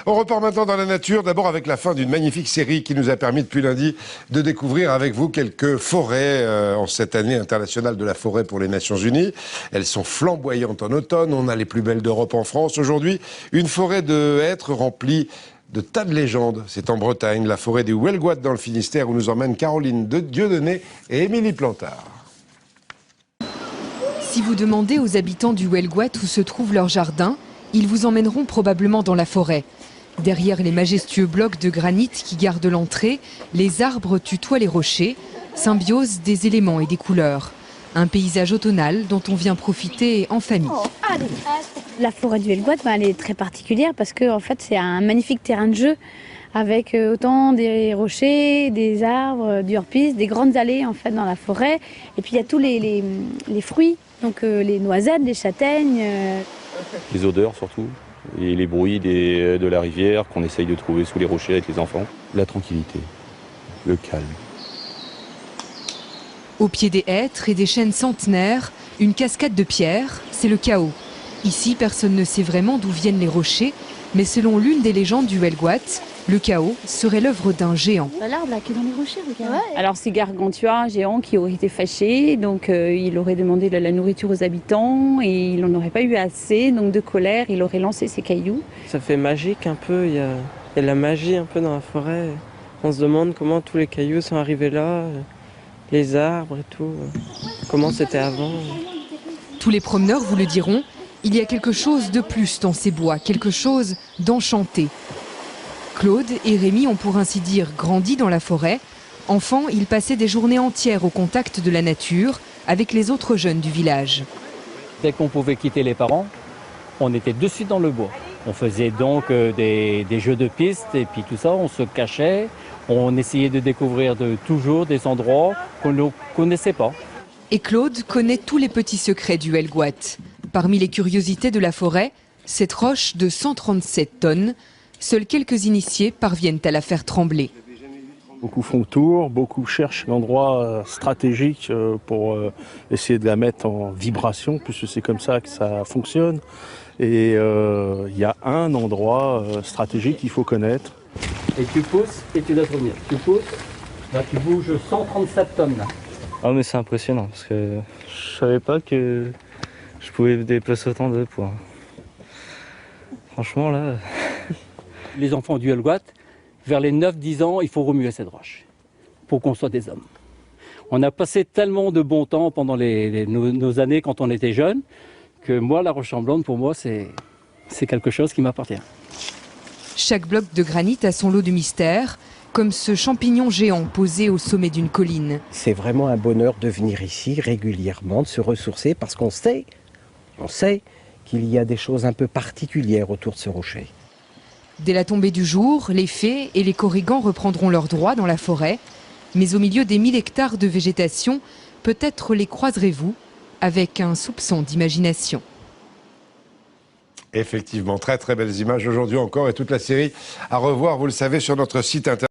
On repart maintenant dans la nature, d'abord avec la fin d'une magnifique série qui nous a permis depuis lundi de découvrir avec vous quelques forêts en cette année internationale de la forêt pour les Nations Unies. Elles sont flamboyantes en automne, on a les plus belles d'Europe en France. Aujourd'hui, une forêt de hêtres remplie de tas de légendes. C'est en Bretagne, la forêt du Huelgoat dans le Finistère où nous emmènent Caroline Dieudonné et Émilie Plantard. Si vous demandez aux habitants du Huelgoat où se trouve leur jardin, ils vous emmèneront probablement dans la forêt. Derrière les majestueux blocs de granit qui gardent l'entrée, les arbres tutoient les rochers, symbiose des éléments et des couleurs. Un paysage automnal dont on vient profiter en famille. La forêt du Huelgoat, elle est très particulière parce que en fait, c'est un magnifique terrain de jeu avec autant des rochers, des arbres, du hors-piste, des grandes allées en fait dans la forêt. Et puis il y a tous les fruits, donc les noisettes, les châtaignes. Les odeurs surtout, et les bruits de la rivière qu'on essaye de trouver sous les rochers avec les enfants. La tranquillité, le calme. Au pied des hêtres et des chênes centenaires, une cascade de pierres, c'est le chaos. Ici, personne ne sait vraiment d'où viennent les rochers, mais selon l'une des légendes du Huelgoat, le chaos serait l'œuvre d'un géant. L'arbre là qui est dans les rochers, regarde. Ouais. Alors c'est Gargantua, un géant qui aurait été fâché, donc il aurait demandé de la nourriture aux habitants et il n'en aurait pas eu assez, donc de colère, il aurait lancé ses cailloux. Ça fait magique un peu, il y a de la magie un peu dans la forêt. On se demande comment tous les cailloux sont arrivés là, les arbres et tout, comment c'était avant. Tous les promeneurs vous le diront, il y a quelque chose de plus dans ces bois, quelque chose d'enchanté. Claude et Rémi ont pour ainsi dire grandi dans la forêt. Enfants, ils passaient des journées entières au contact de la nature avec les autres jeunes du village. Dès qu'on pouvait quitter les parents, on était de suite dans le bois. On faisait donc des jeux de piste et puis tout ça, on se cachait. On essayait de découvrir toujours des endroits qu'on ne connaissait pas. Et Claude connaît tous les petits secrets du Huelgoat. Parmi les curiosités de la forêt, cette roche de 137 tonnes, seuls quelques initiés parviennent à la faire trembler. Beaucoup font le tour, beaucoup cherchent l'endroit stratégique pour essayer de la mettre en vibration, puisque c'est comme ça que ça fonctionne. Et il y a un endroit stratégique qu'il faut connaître. Et tu pousses et tu dois revenir. Tu pousses, là tu bouges 137 tonnes là. Ah mais c'est impressionnant parce que je savais pas que je pouvais déplacer autant de poids. Franchement là... Les enfants du Huelgoat, vers les 9-10 ans, il faut remuer cette roche pour qu'on soit des hommes. On a passé tellement de bon temps pendant nos années quand on était jeunes que moi, la roche tremblante, pour moi, c'est quelque chose qui m'appartient. Chaque bloc de granit a son lot de mystère, comme ce champignon géant posé au sommet d'une colline. C'est vraiment un bonheur de venir ici régulièrement, de se ressourcer, parce qu'on sait qu'il y a des choses un peu particulières autour de ce rocher. Dès la tombée du jour, les fées et les corrigans reprendront leurs droits dans la forêt. Mais au milieu des 1000 hectares de végétation, peut-être les croiserez-vous avec un soupçon d'imagination. Effectivement, très très belles images aujourd'hui encore et toute la série à revoir, vous le savez, sur notre site internet.